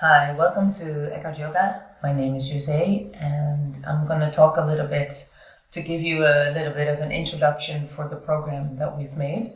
Hi, welcome to EkhartYoga. My name is Jose, and I'm going to talk a little bit to give you a little bit of an introduction for the program that we've made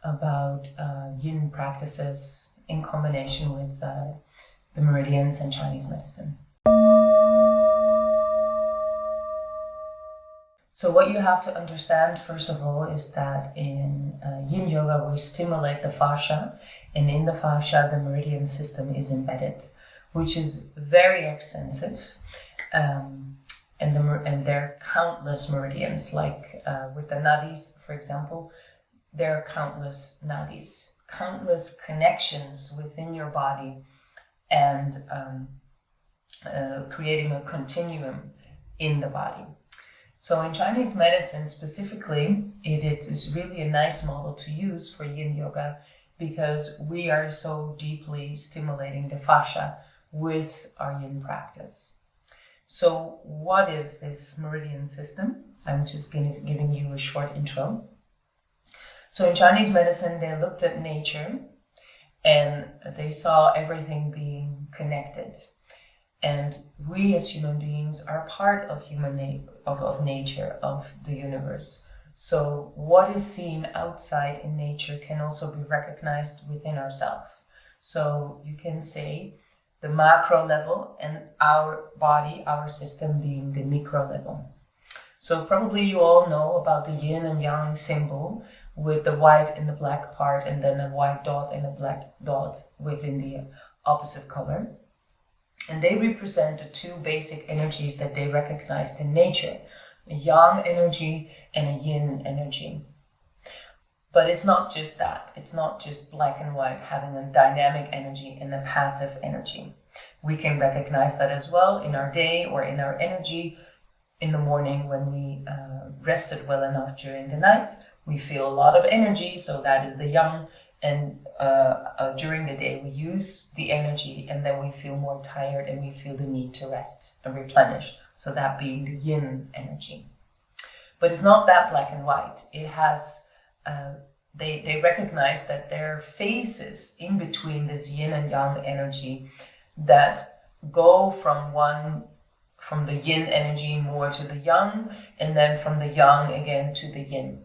about Yin practices in combination with the meridians and Chinese medicine. So what you have to understand, first of all, is that in Yin Yoga, we stimulate the fascia, and in the fascia, the meridian system is embedded, which is very extensive. And there are countless meridians, like with the nadis, for example, there are countless nadis, countless connections within your body, and creating a continuum in the body. So in Chinese medicine specifically, it is really a nice model to use for Yin Yoga because we are so deeply stimulating the fascia with our Yin practice. So what is this meridian system? I'm just giving you a short intro. So in Chinese medicine, they looked at nature and they saw everything being connected. And we as human beings are part of of nature, of the universe. So what is seen outside in nature can also be recognized within ourselves. So you can say the macro level and our body, our system being the micro level. So probably you all know about the Yin and Yang symbol with the white and the black part and then a white dot and a black dot within the opposite color. And they represent the two basic energies that they recognized in nature, a Yang energy and a Yin energy. But it's not just that. It's not just black and white having a dynamic energy and a passive energy. We can recognize that as well in our day or in our energy in the morning when we rested well enough during the night. We feel a lot of energy, so that is the Yang. And during the day, we use the energy and then we feel more tired and we feel the need to rest and replenish. So that being the Yin energy. But it's not that black and white. It has, they recognize that there are phases in between this Yin and Yang energy that go from the Yin energy more to the Yang, and then from the Yang again to the Yin.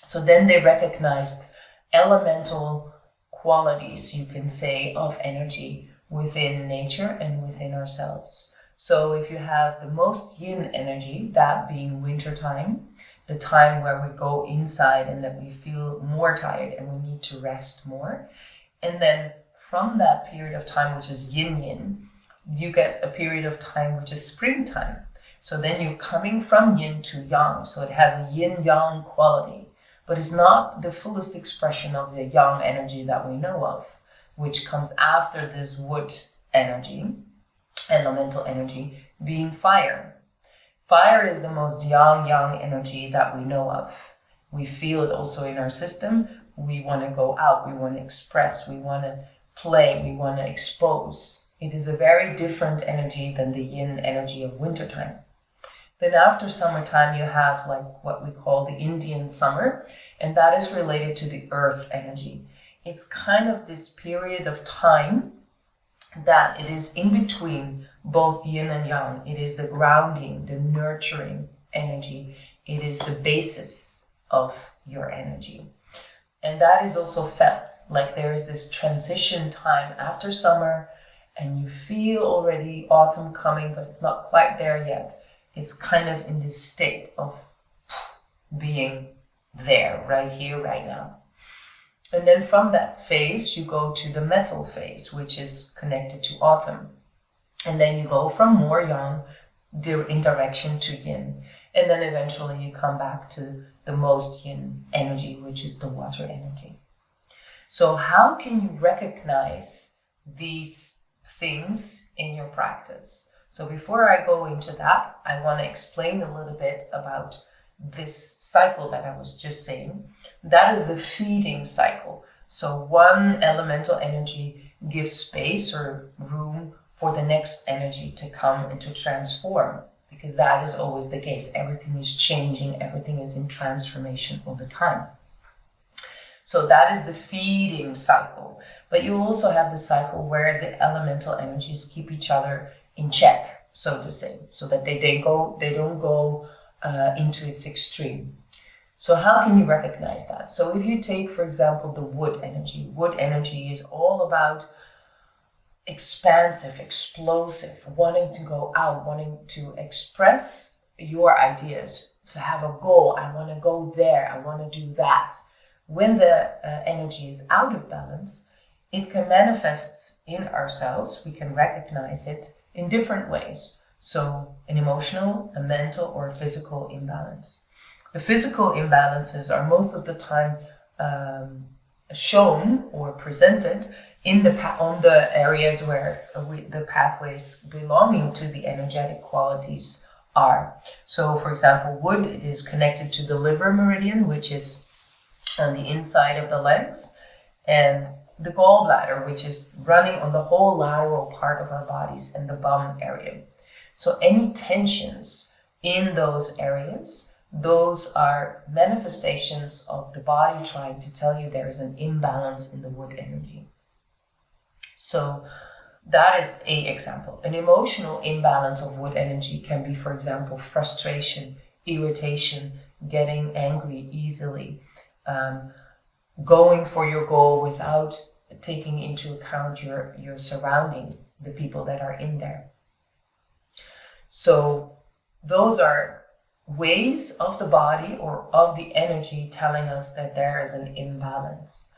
So then they recognized elemental qualities, you can say, of energy within nature and within ourselves. So if you have the most Yin energy, that being winter time, the time where we go inside and that we feel more tired and we need to rest more. And then from that period of time, which is yin-yin, you get a period of time which is springtime. So then you're coming from yin to yang. So it has a yin-yang quality. But it's not the fullest expression of the yang energy that we know of, which comes after this wood energy, elemental energy, being fire. Fire is the most yang energy that we know of. We feel it also in our system. We want to go out, we want to express, we want to play, we want to expose. It is a very different energy than the yin energy of wintertime. Then after summertime, you have like what we call the Indian summer, and that is related to the earth energy. It's kind of this period of time that it is in between both yin and yang. It is the grounding, the nurturing energy. It is the basis of your energy. And that is also felt, like there is this transition time after summer, and you feel already autumn coming, but it's not quite there yet. It's kind of in this state of being there, right here, right now. And then from that phase, you go to the metal phase, which is connected to autumn. And then you go from more yang in direction to yin. And then eventually you come back to the most yin energy, which is the water energy. So how can you recognize these things in your practice? So before I go into that, I want to explain a little bit about this cycle that I was just saying. That is the feeding cycle. So one elemental energy gives space or room for the next energy to come and to transform, because that is always the case. Everything is changing, everything is in transformation all the time. So that is the feeding cycle. But you also have the cycle where the elemental energies keep each other in check, so to say, so that they don't go into its extreme. So how can you recognize that? So if you take, for example, the wood energy is all about expansive, explosive, wanting to go out, wanting to express your ideas, to have a goal. I want to go there, I want to do that. When the energy is out of balance, it can manifest in ourselves. We can recognize it in different ways. So an emotional, a mental, or a physical imbalance. The physical imbalances are most of the time shown or presented in on the areas where the pathways belonging to the energetic qualities are. So, for example, wood, it is connected to the liver meridian, which is on the inside of the legs, and the gallbladder, which is running on the whole lateral part of our bodies and the bum area. So any tensions in those areas, those are manifestations of the body trying to tell you there is an imbalance in the wood energy. So that is an example. An emotional imbalance of wood energy can be, for example, frustration, irritation, getting angry easily, going for your goal without taking into account your surrounding, the people that are in there. So those are ways of the body or of the energy telling us that there is an imbalance.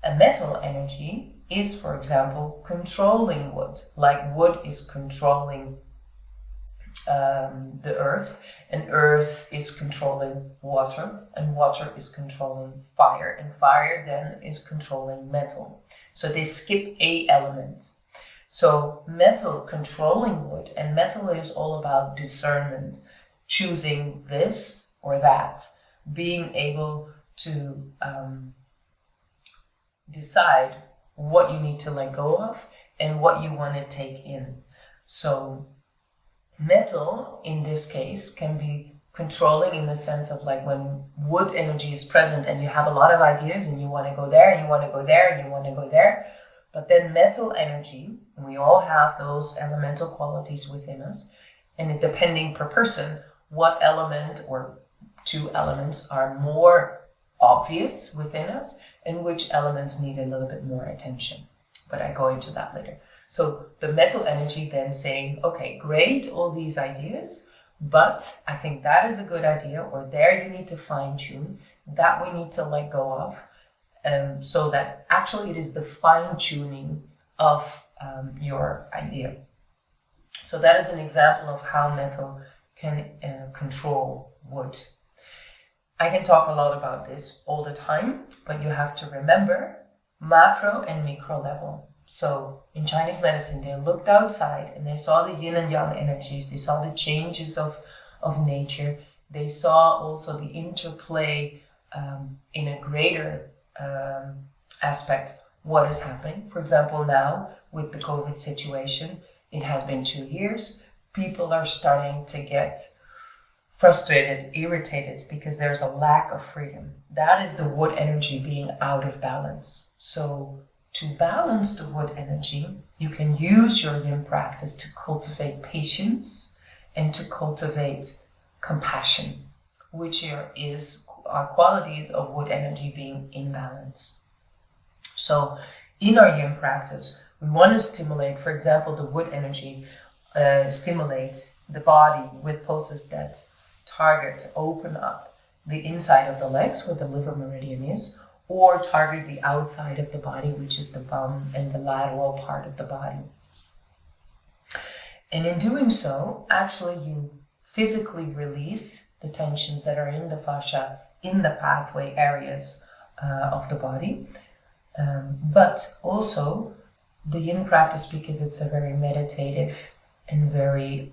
A metal energy is, for example, controlling wood, like wood is controlling the earth, and earth is controlling water, and water is controlling fire, and fire then is controlling metal. So they skip a element. So metal controlling wood, and metal is all about discernment, choosing this or that, being able to decide what you need to let go of and what you want to take in. So metal, in this case, can be controlling in the sense of like when wood energy is present and you have a lot of ideas and you want to go there and you want to go there and you want to go there. But then metal energy, and we all have those elemental qualities within us, and it depending per person, what element or two elements are more obvious within us and which elements need a little bit more attention. But I go into that later. So the metal energy then saying, okay, great, all these ideas, but I think that is a good idea, or there you need to fine tune, that we need to let go of. So that actually it is the fine tuning of your idea. So that is an example of how metal can control wood. I can talk a lot about this all the time, but you have to remember macro and micro level. So in Chinese medicine, they looked outside and they saw the yin and yang energies. They saw the changes of nature. They saw also the interplay in a greater aspect, what is happening. For example, now with the COVID situation, it has been 2 years. People are starting to get frustrated, irritated, because there's a lack of freedom. That is the wood energy being out of balance. So to balance the wood energy, you can use your yin practice to cultivate patience and to cultivate compassion, which are qualities of wood energy being in balance. So in our yin practice, we want to stimulate, for example, the wood energy stimulates the body with pulses that target, open up the inside of the legs where the liver meridian is, or target the outside of the body, which is the bum and the lateral part of the body. And in doing so, actually you physically release the tensions that are in the fascia, in the pathway areas of the body, but also the yin practice, because it's a very meditative and very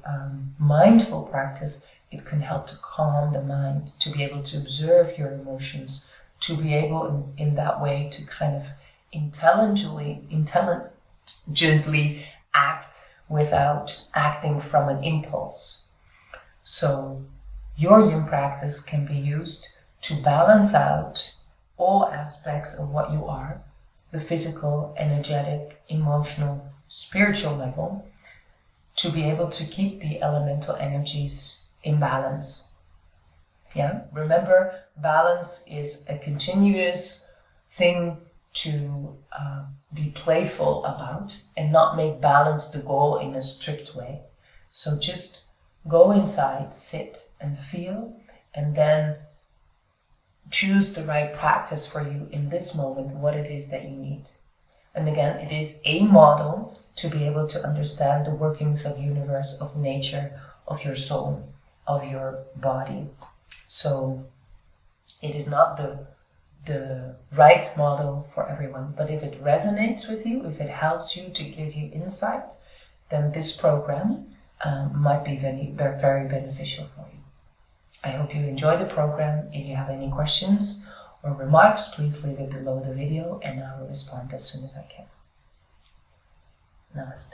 mindful practice, it can help to calm the mind, to be able to observe your emotions, to be able in that way to kind of intelligently act without acting from an impulse. So your yin practice can be used to balance out all aspects of what you are, the physical, energetic, emotional, spiritual level to be able to keep the elemental energies in balance. Yeah, remember, balance is a continuous thing to be playful about and not make balance the goal in a strict way. So just go inside, sit and feel, and then choose the right practice for you in this moment, what it is that you need. And again, it is a model to be able to understand the workings of universe, of nature, of your soul, of your body. So it is not the right model for everyone, but if it resonates with you, if it helps you to give you insight, then this program might be very, very beneficial for you. I hope you enjoy the program. If you have any questions or remarks, please leave it below the video and I will respond as soon as I can. Namaste.